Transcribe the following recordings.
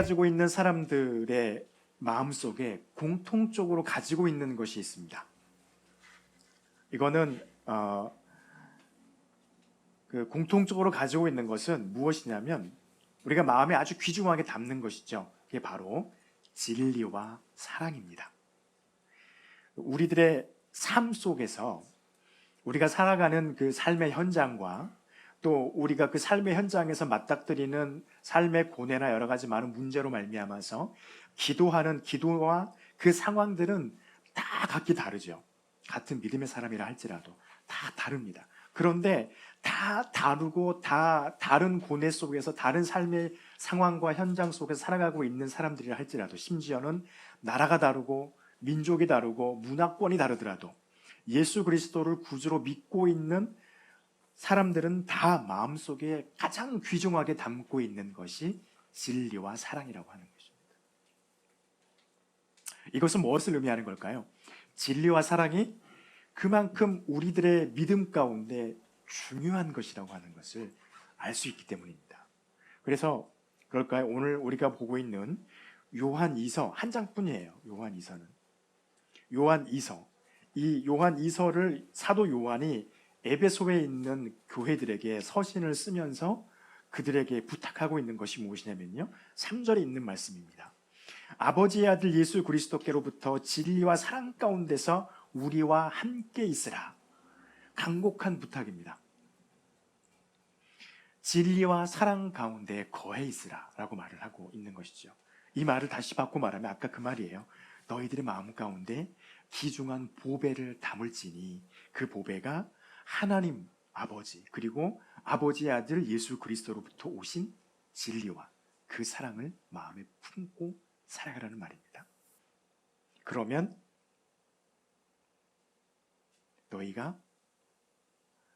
가지고 있는 사람들의 마음속에 공통적으로 가지고 있는 것이 있습니다. 이거는 공통적으로 가지고 있는 것은 무엇이냐면 우리가 마음에 아주 귀중하게 담는 것이죠. 그게 바로 진리와 사랑입니다. 우리들의 삶 속에서 우리가 살아가는 그 삶의 현장과 또 우리가 그 삶의 현장에서 맞닥뜨리는 삶의 고뇌나 여러 가지 많은 문제로 말미암아서 기도하는 기도와 그 상황들은 다 각기 다르죠. 같은 믿음의 사람이라 할지라도 다 다릅니다. 그런데 다 다르고 다 다른 고뇌 속에서 다른 삶의 상황과 현장 속에서 살아가고 있는 사람들이라 할지라도, 심지어는 나라가 다르고 민족이 다르고 문화권이 다르더라도 예수 그리스도를 구주로 믿고 있는 사람들은 다 마음속에 가장 귀중하게 담고 있는 것이 진리와 사랑이라고 하는 것입니다. 이것은 무엇을 의미하는 걸까요? 진리와 사랑이 그만큼 우리들의 믿음 가운데 중요한 것이라고 하는 것을 알 수 있기 때문입니다. 그래서 그럴까요? 오늘 우리가 보고 있는 요한2서 한 장뿐이에요. 요한2서. 이 요한2서를 사도 요한이 에베소에 있는 교회들에게 서신을 쓰면서 그들에게 부탁하고 있는 것이 무엇이냐면요, 3절에 있는 말씀입니다. 아버지의 아들 예수 그리스도께로부터 진리와 사랑 가운데서 우리와 함께 있으라. 간곡한 부탁입니다. 진리와 사랑 가운데 거해 있으라 라고 말을 하고 있는 것이죠. 이 말을 다시 바꿔 말하면 아까 그 말이에요. 너희들의 마음 가운데 귀중한 보배를 담을지니 그 보배가 하나님 아버지 그리고 아버지의 아들 예수 그리스도로부터 오신 진리와 그 사랑을 마음에 품고 살아가라는 말입니다. 그러면 너희가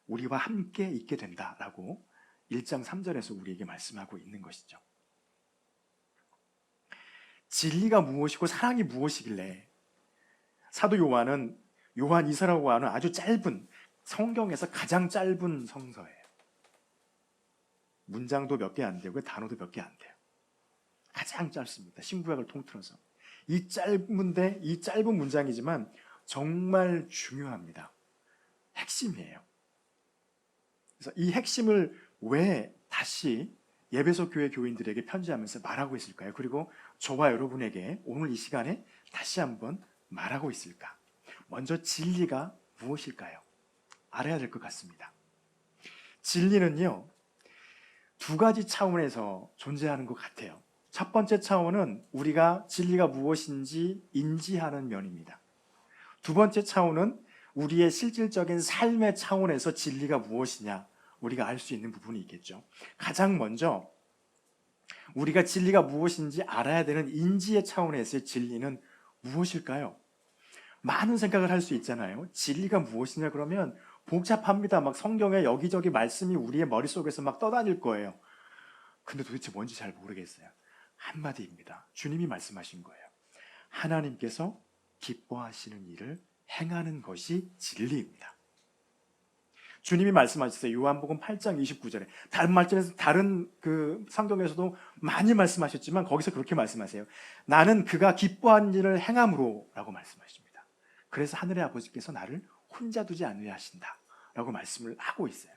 우리와 함께 있게 된다라고 1장 3절에서 우리에게 말씀하고 있는 것이죠. 진리가 무엇이고 사랑이 무엇이길래 사도 요한은 요한2서라고 하는 아주 짧은, 성경에서 가장 짧은 성서예요. 문장도 몇 개 안 되고 단어도 몇 개 안 돼요. 가장 짧습니다. 신구약을 통틀어서. 이 짧은 문장이지만 정말 중요합니다. 핵심이에요. 그래서 이 핵심을 왜 다시 예배소 교회 교인들에게 편지하면서 말하고 있을까요? 그리고 저와 여러분에게 오늘 이 시간에 다시 한번 말하고 있을까? 먼저 진리가 무엇일까요? 알아야 될 것 같습니다. 진리는요, 두 가지 차원에서 존재하는 것 같아요. 첫 번째 차원은 우리가 진리가 무엇인지 인지하는 면입니다. 두 번째 차원은 우리의 실질적인 삶의 차원에서 진리가 무엇이냐 우리가 알 수 있는 부분이 있겠죠. 가장 먼저 우리가 진리가 무엇인지 알아야 되는 인지의 차원에서의 진리는 무엇일까요? 많은 생각을 할 수 있잖아요. 진리가 무엇이냐 그러면 복잡합니다. 막 성경에 여기저기 말씀이 우리의 머릿속에서 막 떠다닐 거예요. 근데 도대체 뭔지 잘 모르겠어요. 한마디입니다. 주님이 말씀하신 거예요. 하나님께서 기뻐하시는 일을 행하는 것이 진리입니다. 주님이 말씀하셨어요. 요한복음 8장 29절에. 다른 그 성경에서도 많이 말씀하셨지만 거기서 그렇게 말씀하세요. 나는 그가 기뻐하는 일을 행함으로 라고 말씀하십니다. 그래서 하늘의 아버지께서 나를 혼자 두지 않으려 하신다 라고 말씀을 하고 있어요.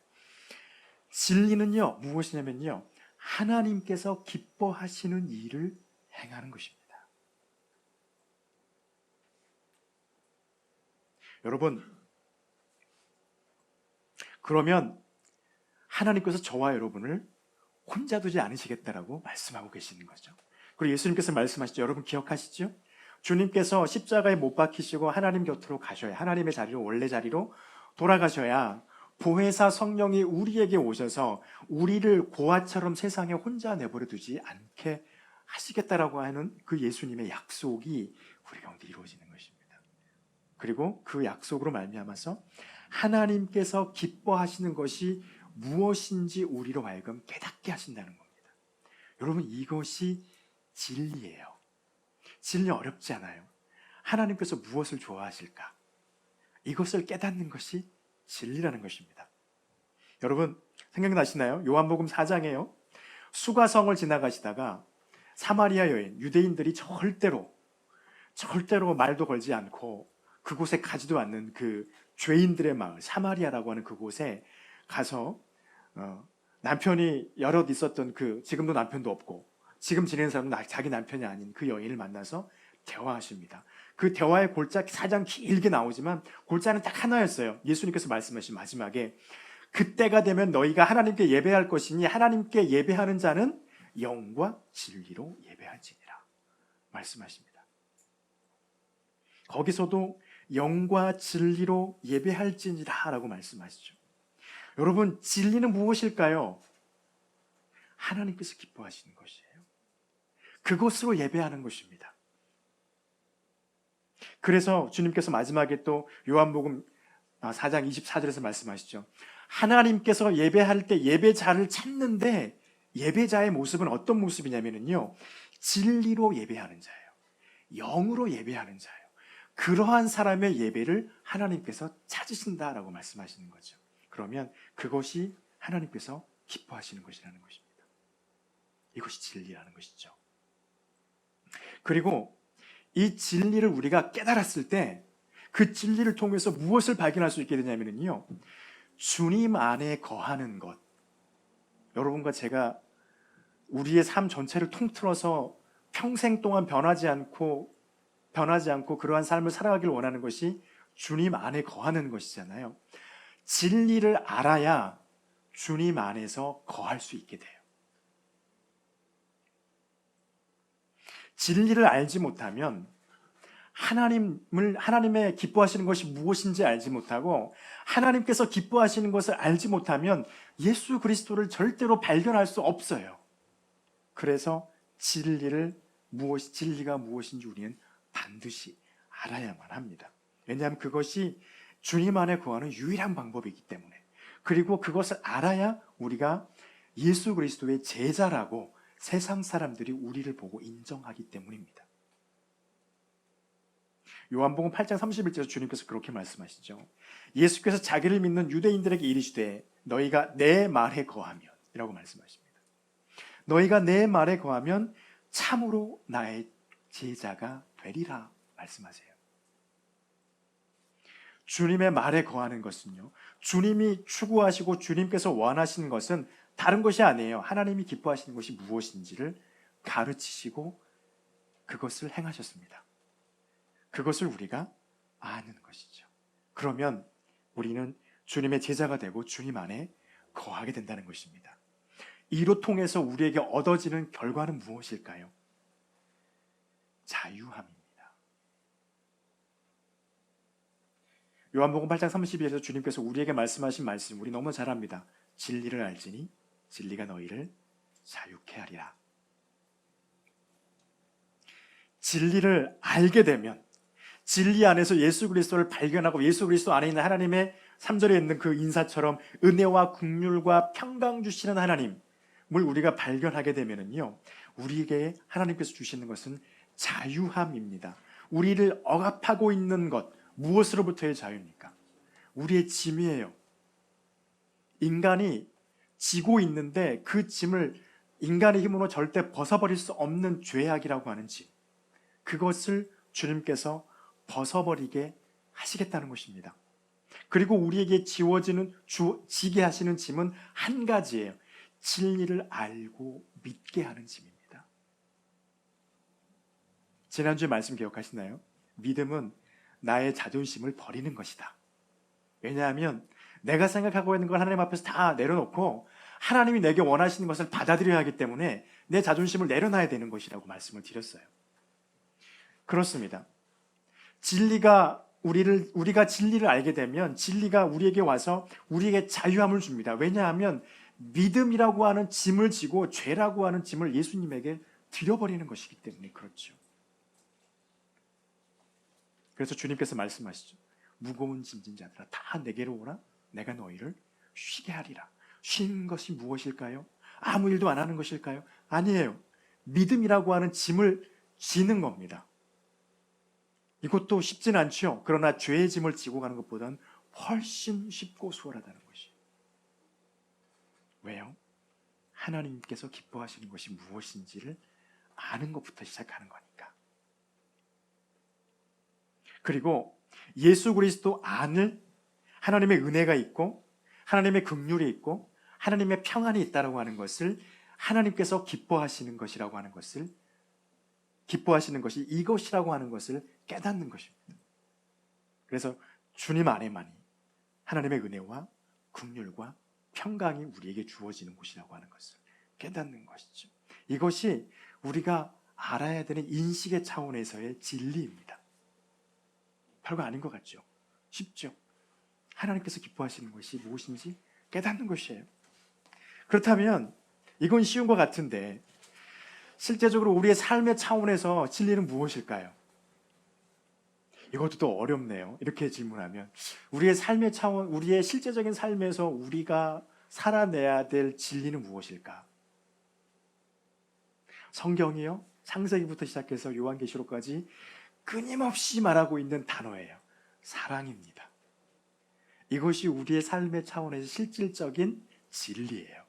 진리는요, 무엇이냐면요, 하나님께서 기뻐하시는 일을 행하는 것입니다. 여러분, 그러면 하나님께서 저와 여러분을 혼자 두지 않으시겠다라고 말씀하고 계시는 거죠. 그리고 예수님께서 말씀하시죠. 여러분 기억하시죠? 주님께서 십자가에 못 박히시고 하나님 곁으로 가셔야, 하나님의 자리로, 원래 자리로 돌아가셔야 보혜사 성령이 우리에게 오셔서 우리를 고아처럼 세상에 혼자 내버려 두지 않게 하시겠다라고 하는 그 예수님의 약속이 우리 가운데 이루어지는 것입니다. 그리고 그 약속으로 말미암아서 하나님께서 기뻐하시는 것이 무엇인지 우리로 하여금 깨닫게 하신다는 겁니다. 여러분, 이것이 진리예요. 진리 어렵지 않아요. 하나님께서 무엇을 좋아하실까? 이것을 깨닫는 것이 진리라는 것입니다. 여러분 생각나시나요? 요한복음 4장에요. 수가성을 지나가시다가 사마리아 여인, 유대인들이 절대로 말도 걸지 않고 그곳에 가지도 않는 그 죄인들의 마을 사마리아라고 하는 그곳에 가서 남편이 여럿 있었던 지금도 남편도 없고 지금 지내는 사람은 자기 남편이 아닌 그 여인을 만나서 대화하십니다. 그 대화의 골자 4장 길게 나오지만 골자는 딱 하나였어요. 예수님께서 말씀하신 마지막에 그때가 되면 너희가 하나님께 예배할 것이니 하나님께 예배하는 자는 영과 진리로 예배할지니라 말씀하십니다. 거기서도 영과 진리로 예배할지니라 라고 말씀하시죠. 여러분, 진리는 무엇일까요? 하나님께서 기뻐하시는 것이에요. 그것으로 예배하는 것입니다. 그래서 주님께서 마지막에 또 요한복음 4장 24절에서 말씀하시죠. 하나님께서 예배할 때 예배자를 찾는데 예배자의 모습은 어떤 모습이냐면요, 진리로 예배하는 자예요. 영으로 예배하는 자예요. 그러한 사람의 예배를 하나님께서 찾으신다라고 말씀하시는 거죠. 그러면 그것이 하나님께서 기뻐하시는 것이라는 것입니다. 이것이 진리라는 것이죠. 그리고 이 진리를 우리가 깨달았을 때 그 진리를 통해서 무엇을 발견할 수 있게 되냐면요, 주님 안에 거하는 것. 여러분과 제가 우리의 삶 전체를 통틀어서 평생 동안 변하지 않고 그러한 삶을 살아가길 원하는 것이 주님 안에 거하는 것이잖아요. 진리를 알아야 주님 안에서 거할 수 있게 돼요. 진리를 알지 못하면 하나님의 기뻐하시는 것이 무엇인지 알지 못하고 하나님께서 기뻐하시는 것을 알지 못하면 예수 그리스도를 절대로 발견할 수 없어요. 그래서 진리가 무엇인지 우리는 반드시 알아야만 합니다. 왜냐하면 그것이 주님 안에 거하는 유일한 방법이기 때문에, 그리고 그것을 알아야 우리가 예수 그리스도의 제자라고 세상 사람들이 우리를 보고 인정하기 때문입니다. 요한복음 8장 31절에서 주님께서 그렇게 말씀하시죠. 예수께서 자기를 믿는 유대인들에게 이르시되 너희가 내 말에 거하면 이라고 말씀하십니다. 너희가 내 말에 거하면 참으로 나의 제자가 되리라 말씀하세요. 주님의 말에 거하는 것은요, 주님이 추구하시고 주님께서 원하시는 것은 다른 것이 아니에요. 하나님이 기뻐하시는 것이 무엇인지를 가르치시고 그것을 행하셨습니다. 그것을 우리가 아는 것이죠. 그러면 우리는 주님의 제자가 되고 주님 안에 거하게 된다는 것입니다. 이로 통해서 우리에게 얻어지는 결과는 무엇일까요? 자유함입니다. 요한복음 8장 32절에서 주님께서 우리에게 말씀하신 말씀 우리 너무 잘 압니다. 진리를 알지니 진리가 너희를 자유케 하리라. 진리를 알게 되면, 진리 안에서 예수 그리스도를 발견하고 예수 그리스도 안에 있는 하나님의 3절에 있는 그 인사처럼 은혜와 긍휼과 평강 주시는 하나님을 우리가 발견하게 되면은요, 우리에게 하나님께서 주시는 것은 자유함입니다. 우리를 억압하고 있는 것, 무엇으로부터의 자유입니까? 우리의 짐이에요. 인간이 지고 있는데 그 짐을 인간의 힘으로 절대 벗어버릴 수 없는 죄악이라고 하는 짐, 그것을 주님께서 벗어버리게 하시겠다는 것입니다. 그리고 우리에게 지게 하시는 짐은 한 가지예요. 진리를 알고 믿게 하는 짐입니다. 지난주에 말씀 기억하시나요? 믿음은 나의 자존심을 버리는 것이다. 왜냐하면 내가 생각하고 있는 걸 하나님 앞에서 다 내려놓고 하나님이 내게 원하시는 것을 받아들여야 하기 때문에 내 자존심을 내려놔야 되는 것이라고 말씀을 드렸어요. 그렇습니다. 우리가 진리를 알게 되면 진리가 우리에게 와서 우리에게 자유함을 줍니다. 왜냐하면 믿음이라고 하는 짐을 지고 죄라고 하는 짐을 예수님에게 드려버리는 것이기 때문에 그렇죠. 그래서 주님께서 말씀하시죠. 무거운 짐진 자들아 다 내게로 오라. 내가 너희를 쉬게 하리라. 쉬는 것이 무엇일까요? 아무 일도 안 하는 것일까요? 아니에요. 믿음이라고 하는 짐을 지는 겁니다. 이것도 쉽진 않죠. 그러나 죄의 짐을 지고 가는 것보다는 훨씬 쉽고 수월하다는 것이. 왜요? 하나님께서 기뻐하시는 것이 무엇인지를 아는 것부터 시작하는 거니까. 그리고 예수 그리스도 안을 하나님의 은혜가 있고 하나님의 긍휼이 있고 하나님의 평안이 있다라고 하는 것을 하나님께서 기뻐하시는 것이라고 하는 것을 기뻐하시는 것이 이것이라고 하는 것을 깨닫는 것입니다. 그래서 주님 안에만이 하나님의 은혜와 긍휼과 평강이 우리에게 주어지는 곳이라고 하는 것을 깨닫는 것이죠. 이것이 우리가 알아야 되는 인식의 차원에서의 진리입니다. 별거 아닌 것 같죠? 쉽죠? 하나님께서 기뻐하시는 것이 무엇인지 깨닫는 것이에요. 그렇다면 이건 쉬운 것 같은데 실제적으로 우리의 삶의 차원에서 진리는 무엇일까요? 이것도 또 어렵네요. 이렇게 질문하면 우리의 삶의 차원, 우리의 실제적인 삶에서 우리가 살아내야 될 진리는 무엇일까? 성경이요, 창세기부터 시작해서 요한계시록까지 끊임없이 말하고 있는 단어예요. 사랑입니다. 이것이 우리의 삶의 차원에서 실질적인 진리예요.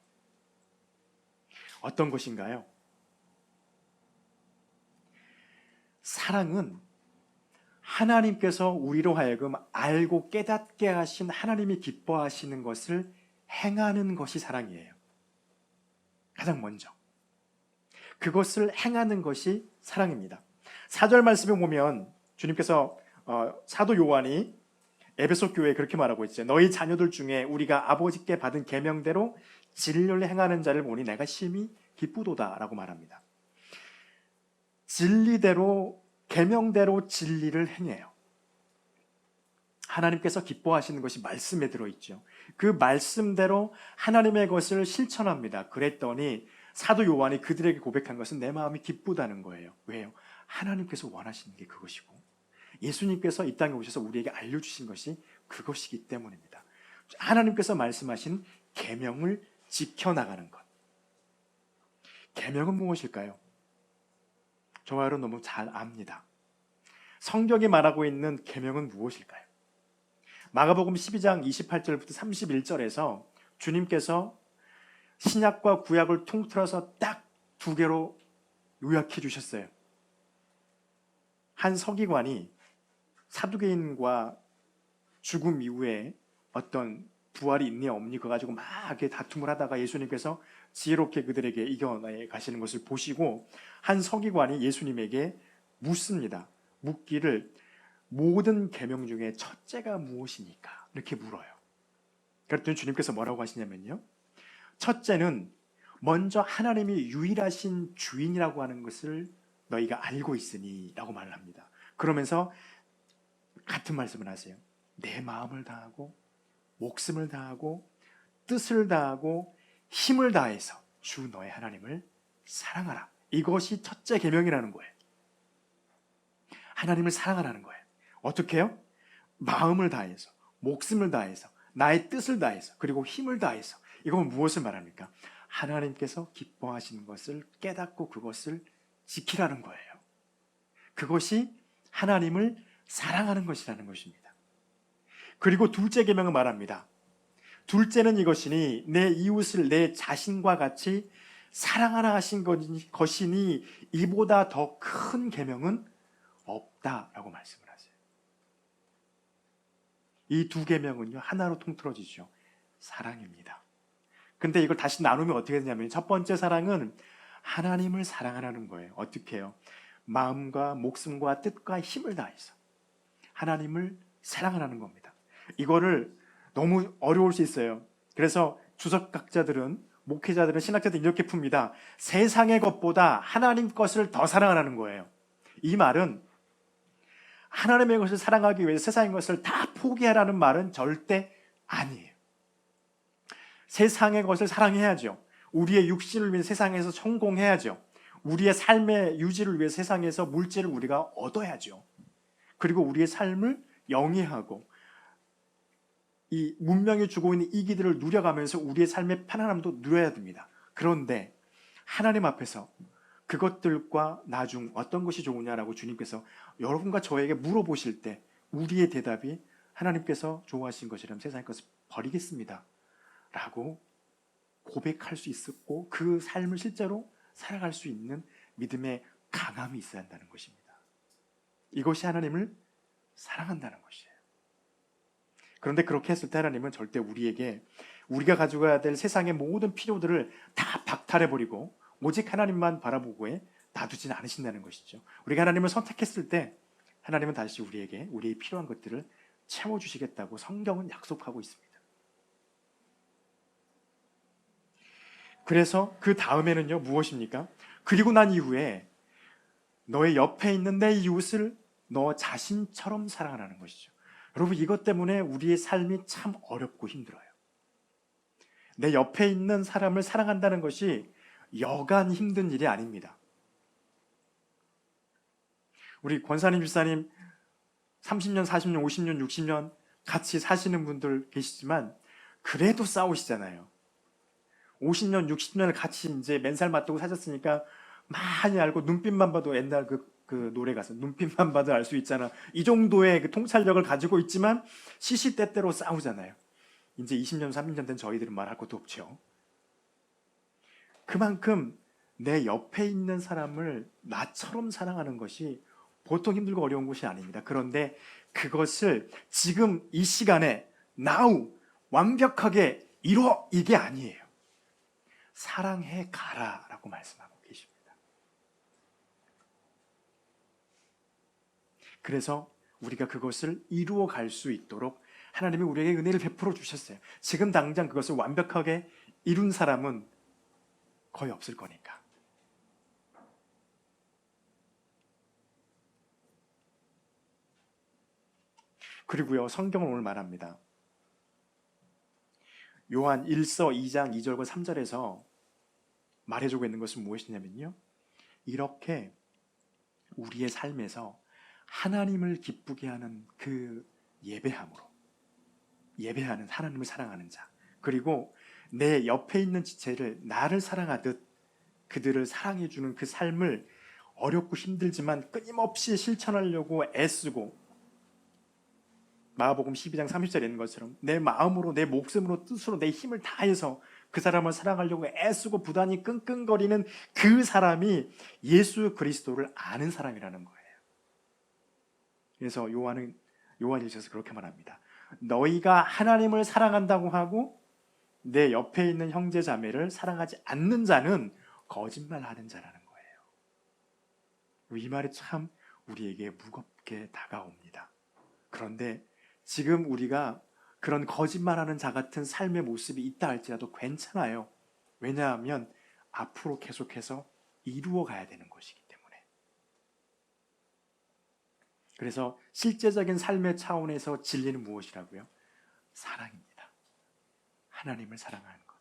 어떤 것인가요? 사랑은 하나님께서 우리로 하여금 알고 깨닫게 하신 하나님이 기뻐하시는 것을 행하는 것이 사랑이에요. 가장 먼저 그것을 행하는 것이 사랑입니다. 4절 말씀에 보면 주님께서 사도 요한이 에베소 교회에 그렇게 말하고 있죠. 너희 자녀들 중에 우리가 아버지께 받은 계명대로 진리를 행하는 자를 보니 내가 심히 기쁘도다라고 말합니다. 진리대로 계명대로 진리를 행해요. 하나님께서 기뻐하시는 것이 말씀에 들어있죠. 그 말씀대로 하나님의 것을 실천합니다. 그랬더니 사도 요한이 그들에게 고백한 것은 내 마음이 기쁘다는 거예요. 왜요? 하나님께서 원하시는 게 그것이고 예수님께서 이 땅에 오셔서 우리에게 알려주신 것이 그것이기 때문입니다. 하나님께서 말씀하신 계명을 지켜나가는 것. 계명은 무엇일까요? 저와 여러분 너무 잘 압니다. 성경이 말하고 있는 계명은 무엇일까요? 마가복음 12장 28절부터 31절에서 주님께서 신약과 구약을 통틀어서 딱 두 개로 요약해 주셨어요. 한 서기관이 사두개인과 죽음 이후에 어떤 부활이 있니 없니 그거 가지고 막 이렇게 다툼을 하다가 예수님께서 지혜롭게 그들에게 이겨내 가시는 것을 보시고 한 서기관이 예수님에게 묻습니다. 묻기를 모든 계명 중에 첫째가 무엇이니까 이렇게 물어요. 그랬더니 주님께서 뭐라고 하시냐면요, 첫째는 먼저 하나님이 유일하신 주인이라고 하는 것을 너희가 알고 있으니 라고 말을 합니다. 그러면서 같은 말씀을 하세요. 내 마음을 다하고 목숨을 다하고 뜻을 다하고 힘을 다해서 주 너의 하나님을 사랑하라. 이것이 첫째 계명이라는 거예요. 하나님을 사랑하라는 거예요. 어떻게 해요? 마음을 다해서, 목숨을 다해서, 나의 뜻을 다해서, 그리고 힘을 다해서. 이건 무엇을 말합니까? 하나님께서 기뻐하시는 것을 깨닫고 그것을 지키라는 거예요. 그것이 하나님을 사랑하는 것이라는 것입니다. 그리고 둘째 계명은 말합니다. 둘째는 이것이니 내 이웃을 내 자신과 같이 사랑하라 하신 것이니 이보다 더 큰 계명은 없다라고 말씀을 하세요. 이 두 계명은요 하나로 통틀어지죠. 사랑입니다. 근데 이걸 다시 나누면 어떻게 되냐면 첫 번째 사랑은 하나님을 사랑하라는 거예요. 어떻게 해요? 마음과 목숨과 뜻과 힘을 다해서 하나님을 사랑하라는 겁니다. 이거를 너무 어려울 수 있어요. 그래서 주석학자들은, 목회자들은, 신학자들은 이렇게 풉니다. 세상의 것보다 하나님 것을 더 사랑하라는 거예요. 이 말은 하나님의 것을 사랑하기 위해서 세상의 것을 다 포기하라는 말은 절대 아니에요. 세상의 것을 사랑해야죠. 우리의 육신을 위해 세상에서 성공해야죠. 우리의 삶의 유지를 위해 세상에서 물질을 우리가 얻어야죠. 그리고 우리의 삶을 영위하고 이 문명이 주고 있는 이기들을 누려가면서 우리의 삶의 편안함도 누려야 됩니다. 그런데 하나님 앞에서 그것들과 나중 어떤 것이 좋으냐라고 주님께서 여러분과 저에게 물어보실 때 우리의 대답이 하나님께서 좋아하신 것이라면 세상의 것을 버리겠습니다 라고 고백할 수 있었고 그 삶을 실제로 살아갈 수 있는 믿음의 강함이 있어야 한다는 것입니다. 이것이 하나님을 사랑한다는 것이에요. 그런데 그렇게 했을 때 하나님은 절대 우리에게 우리가 가져가야 될 세상의 모든 필요들을 다 박탈해버리고 오직 하나님만 바라보고에 놔두지는 않으신다는 것이죠. 우리가 하나님을 선택했을 때 하나님은 다시 우리에게 우리의 필요한 것들을 채워주시겠다고 성경은 약속하고 있습니다. 그래서 그 다음에는요, 무엇입니까? 그리고 난 이후에 너의 옆에 있는 내 이웃을 너 자신처럼 사랑하라는 것이죠. 여러분, 이것 때문에 우리의 삶이 참 어렵고 힘들어요. 내 옆에 있는 사람을 사랑한다는 것이 여간 힘든 일이 아닙니다. 우리 권사님, 집사님 30년, 40년, 50년, 60년 같이 사시는 분들 계시지만 그래도 싸우시잖아요. 50년, 60년을 같이 이제 맨살 맞대고 사셨으니까 많이 알고 눈빛만 봐도 옛날 그 노래 가서 눈빛만 봐도 알 수 있잖아. 이 정도의 그 통찰력을 가지고 있지만 시시때때로 싸우잖아요. 이제 20년, 30년 된 저희들은 말할 것도 없죠. 그만큼 내 옆에 있는 사람을 나처럼 사랑하는 것이 보통 힘들고 어려운 것이 아닙니다. 그런데 그것을 지금 이 시간에 now 완벽하게 이루어 이게 아니에요. 사랑해 가라라고 말씀하고 계십니다. 그래서 우리가 그것을 이루어 갈 수 있도록 하나님이 우리에게 은혜를 베풀어 주셨어요. 지금 당장 그것을 완벽하게 이룬 사람은 거의 없을 거니까. 그리고요, 성경은 오늘 말합니다. 요한 1서 2장 2절과 3절에서 말해주고 있는 것은 무엇이냐면요, 이렇게 우리의 삶에서 하나님을 기쁘게 하는 그 예배하는 하나님을 사랑하는 자, 그리고 내 옆에 있는 지체를 나를 사랑하듯 그들을 사랑해주는 그 삶을 어렵고 힘들지만 끊임없이 실천하려고 애쓰고, 마가복음 12장 30절에 있는 것처럼 내 마음으로, 내 목숨으로, 뜻으로, 내 힘을 다해서 그 사람을 사랑하려고 애쓰고 부단히 끙끙거리는 그 사람이 예수 그리스도를 아는 사람이라는 거예요. 그래서 요한일서에서 그렇게 말합니다. 너희가 하나님을 사랑한다고 하고 내 옆에 있는 형제 자매를 사랑하지 않는 자는 거짓말하는 자라는 거예요. 이 말이 참 우리에게 무겁게 다가옵니다. 그런데 지금 우리가 그런 거짓말하는 자 같은 삶의 모습이 있다 할지라도 괜찮아요. 왜냐하면 앞으로 계속해서 이루어 가야 되는 것이기 때문에. 그래서 실제적인 삶의 차원에서 진리는 무엇이라고요? 사랑입니다. 하나님을 사랑하는 것.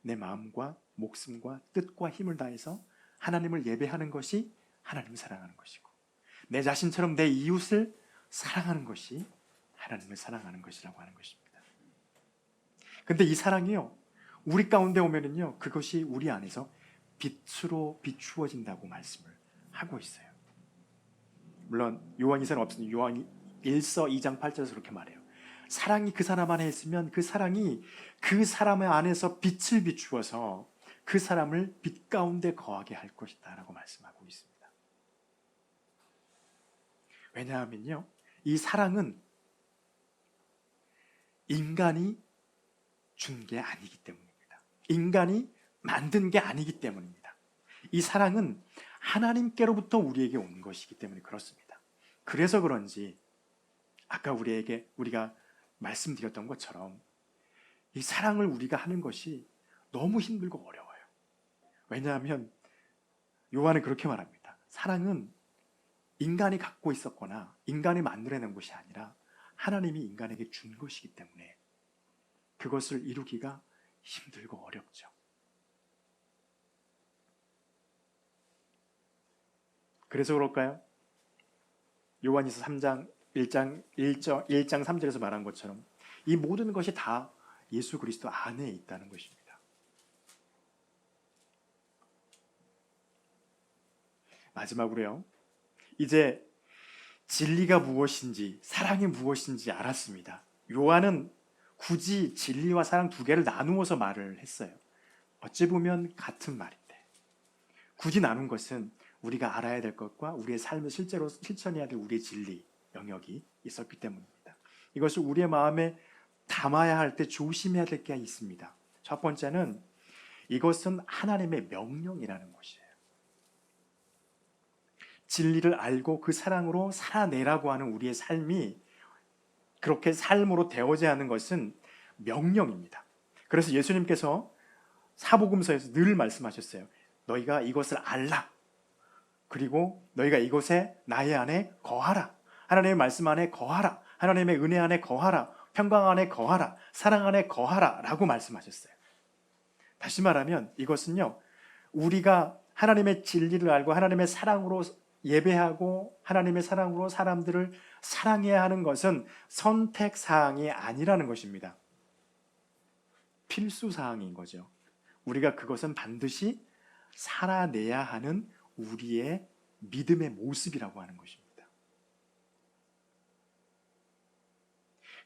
내 마음과 목숨과 뜻과 힘을 다해서 하나님을 예배하는 것이 하나님을 사랑하는 것이고, 내 자신처럼 내 이웃을 사랑하는 것이 하나님을 사랑하는 것이라고 하는 것입니다. 근데 이 사랑이요, 우리 가운데 오면은요, 그것이 우리 안에서 빛으로 비추어진다고 말씀을 하고 있어요. 물론 요한이서는 없으니 요한 1서 2장 8절에서 그렇게 말해요. 사랑이 그 사람 안에 있으면 그 사랑이 그 사람 안에서 빛을 비추어서 그 사람을 빛 가운데 거하게 할 것이다 라고 말씀하고 있습니다. 왜냐하면요, 이 사랑은 인간이 준 게 아니기 때문입니다. 인간이 만든 게 아니기 때문입니다. 이 사랑은 하나님께로부터 우리에게 온 것이기 때문에 그렇습니다. 그래서 그런지 아까 우리가 말씀드렸던 것처럼 이 사랑을 우리가 하는 것이 너무 힘들고 어려워요. 왜냐하면 요한은 그렇게 말합니다. 사랑은 인간이 갖고 있었거나 인간이 만들어낸 것이 아니라 하나님이 인간에게 준 것이기 때문에 그것을 이루기가 힘들고 어렵죠. 그래서 그럴까요? 요한일서 3장 1장 3절에서 말한 것처럼 이 모든 것이 다 예수 그리스도 안에 있다는 것입니다. 마지막으로요, 이제 진리가 무엇인지 사랑이 무엇인지 알았습니다. 요한은 굳이 진리와 사랑 두 개를 나누어서 말을 했어요. 어찌 보면 같은 말인데 굳이 나눈 것은 우리가 알아야 될 것과 우리의 삶을 실제로 실천해야 될 우리의 진리 영역이 있었기 때문입니다. 이것을 우리의 마음에 담아야 할 때 조심해야 될 게 있습니다. 첫 번째는 이것은 하나님의 명령이라는 것이에요. 진리를 알고 그 사랑으로 살아내라고 하는 우리의 삶이 그렇게 삶으로 되어져야 하는 것은 명령입니다. 그래서 예수님께서 사복음서에서 늘 말씀하셨어요. 너희가 이것을 알라. 그리고 너희가 이것에 나의 안에 거하라. 하나님의 말씀 안에 거하라. 하나님의 은혜 안에 거하라. 평강 안에 거하라. 사랑 안에 거하라 라고 말씀하셨어요. 다시 말하면 이것은요, 우리가 하나님의 진리를 알고 하나님의 사랑으로 예배하고 하나님의 사랑으로 사람들을 사랑해야 하는 것은 선택사항이 아니라는 것입니다. 필수사항인 거죠. 우리가 그것은 반드시 살아내야 하는 우리의 믿음의 모습이라고 하는 것입니다.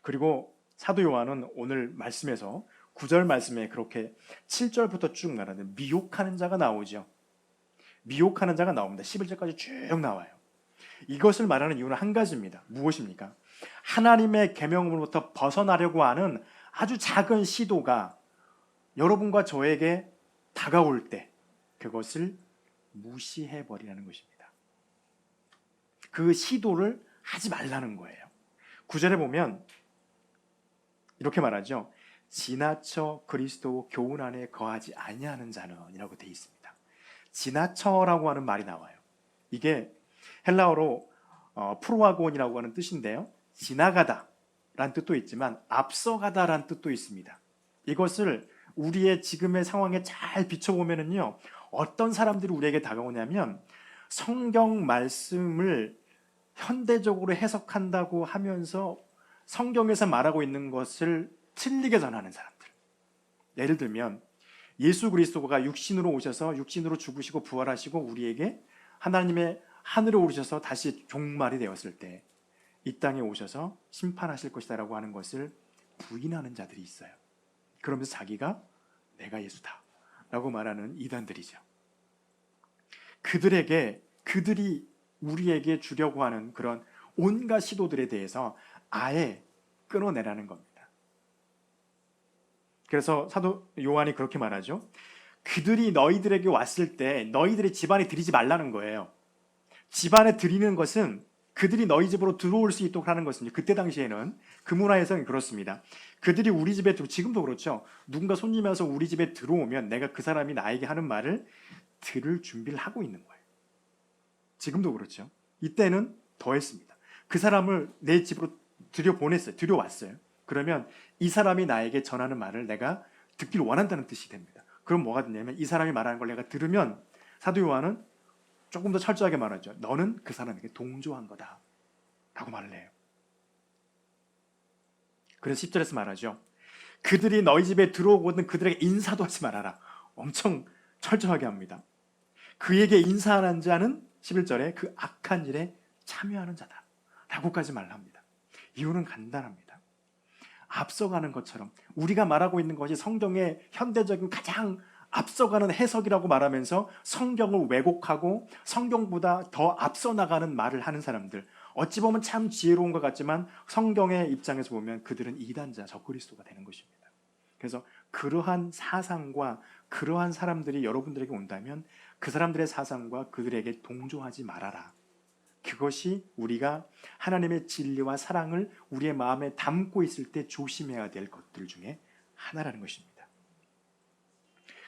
그리고 사도 요한은 오늘 말씀에서 9절 말씀에 그렇게 7절부터 쭉 말하는 미혹하는 자가 나오죠. 미혹하는 자가 나옵니다. 11절까지 쭉 나와요. 이것을 말하는 이유는 한 가지입니다. 무엇입니까? 하나님의 계명으로부터 벗어나려고 하는 아주 작은 시도가 여러분과 저에게 다가올 때 그것을 무시해버리라는 것입니다. 그 시도를 하지 말라는 거예요. 9절에 보면 이렇게 말하죠. 지나쳐 그리스도 교훈 안에 거하지 아니하는 자는 이라고 되어 있습니다. 지나쳐라고 하는 말이 나와요. 이게 헬라어로 프로아곤이라고 하는 뜻인데요. 지나가다 라는 뜻도 있지만 앞서가다 라는 뜻도 있습니다. 이것을 우리의 지금의 상황에 잘 비춰보면요, 어떤 사람들이 우리에게 다가오냐면 성경 말씀을 현대적으로 해석한다고 하면서 성경에서 말하고 있는 것을 틀리게 전하는 사람들. 예를 들면 예수 그리스도가 육신으로 오셔서 육신으로 죽으시고 부활하시고 우리에게 하나님의 하늘에 오르셔서 다시 종말이 되었을 때 이 땅에 오셔서 심판하실 것이다 라고 하는 것을 부인하는 자들이 있어요. 그러면서 자기가 내가 예수다 라고 말하는 이단들이죠. 그들이 우리에게 주려고 하는 그런 온갖 시도들에 대해서 아예 끊어내라는 겁니다. 그래서 사도 요한이 그렇게 말하죠. 그들이 너희들에게 왔을 때 너희들의 집안에 들이지 말라는 거예요. 집안에 들이는 것은 그들이 너희 집으로 들어올 수 있도록 하는 것은, 그때 당시에는 그 문화에서는 그렇습니다. 그들이 우리 집에 지금도 그렇죠. 누군가 손님이 와서 우리 집에 들어오면 내가 그 사람이 나에게 하는 말을 들을 준비를 하고 있는 거예요. 지금도 그렇죠. 이때는 더했습니다. 그 사람을 내 집으로 들여왔어요. 그러면 이 사람이 나에게 전하는 말을 내가 듣기를 원한다는 뜻이 됩니다. 그럼 뭐가 되냐면 이 사람이 말하는 걸 내가 들으면 사도 요한은 조금 더 철저하게 말하죠. 너는 그 사람에게 동조한 거다 라고 말을 해요. 그래서 10절에서 말하죠. 그들이 너희 집에 들어오거든 그들에게 인사도 하지 말아라. 엄청 철저하게 합니다. 그에게 인사하는 자는 11절에 그 악한 일에 참여하는 자다 라고까지 말합니다. 이유는 간단합니다. 앞서가는 것처럼 우리가 말하고 있는 것이 성경의 현대적인 가장 앞서가는 해석이라고 말하면서 성경을 왜곡하고 성경보다 더 앞서 나가는 말을 하는 사람들, 어찌 보면 참 지혜로운 것 같지만 성경의 입장에서 보면 그들은 이단자 적그리스도가 되는 것입니다. 그래서 그러한 사상과 그러한 사람들이 여러분들에게 온다면 그 사람들의 사상과 그들에게 동조하지 말아라. 그것이 우리가 하나님의 진리와 사랑을 우리의 마음에 담고 있을 때 조심해야 될 것들 중에 하나라는 것입니다.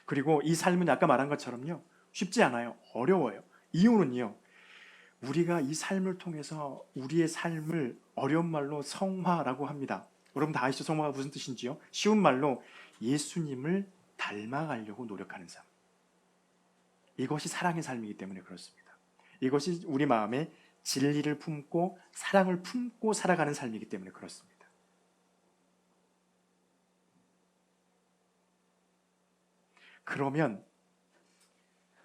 그리고 이 삶은 아까 말한 것처럼요, 쉽지 않아요. 어려워요. 이유는요, 우리가 이 삶을 통해서 우리의 삶을 어려운 말로 성화라고 합니다. 여러분 다 아시죠? 성화가 무슨 뜻인지요? 쉬운 말로 예수님을 닮아가려고 노력하는 삶. 이것이 사랑의 삶이기 때문에 그렇습니다. 이것이 우리 마음에 진리를 품고 사랑을 품고 살아가는 삶이기 때문에 그렇습니다. 그러면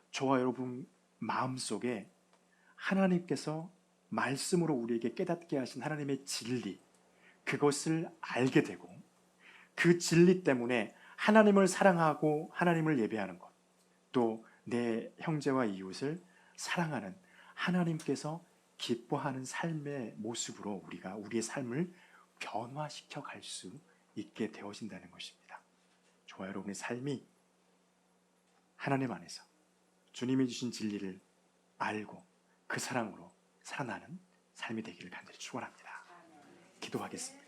저와 여러분 마음속에 하나님께서 말씀으로 우리에게 깨닫게 하신 하나님의 진리, 그것을 알게 되고 그 진리 때문에 하나님을 사랑하고 하나님을 예배하는 것, 또 내 형제와 이웃을 사랑하는 하나님께서 기뻐하는 삶의 모습으로 우리가 우리의 삶을 변화시켜 갈 수 있게 되어진다는 것입니다. 저와 여러분의 삶이 하나님 안에서 주님이 주신 진리를 알고 그 사랑으로 살아나는 삶이 되기를 간절히 축원합니다. 기도하겠습니다.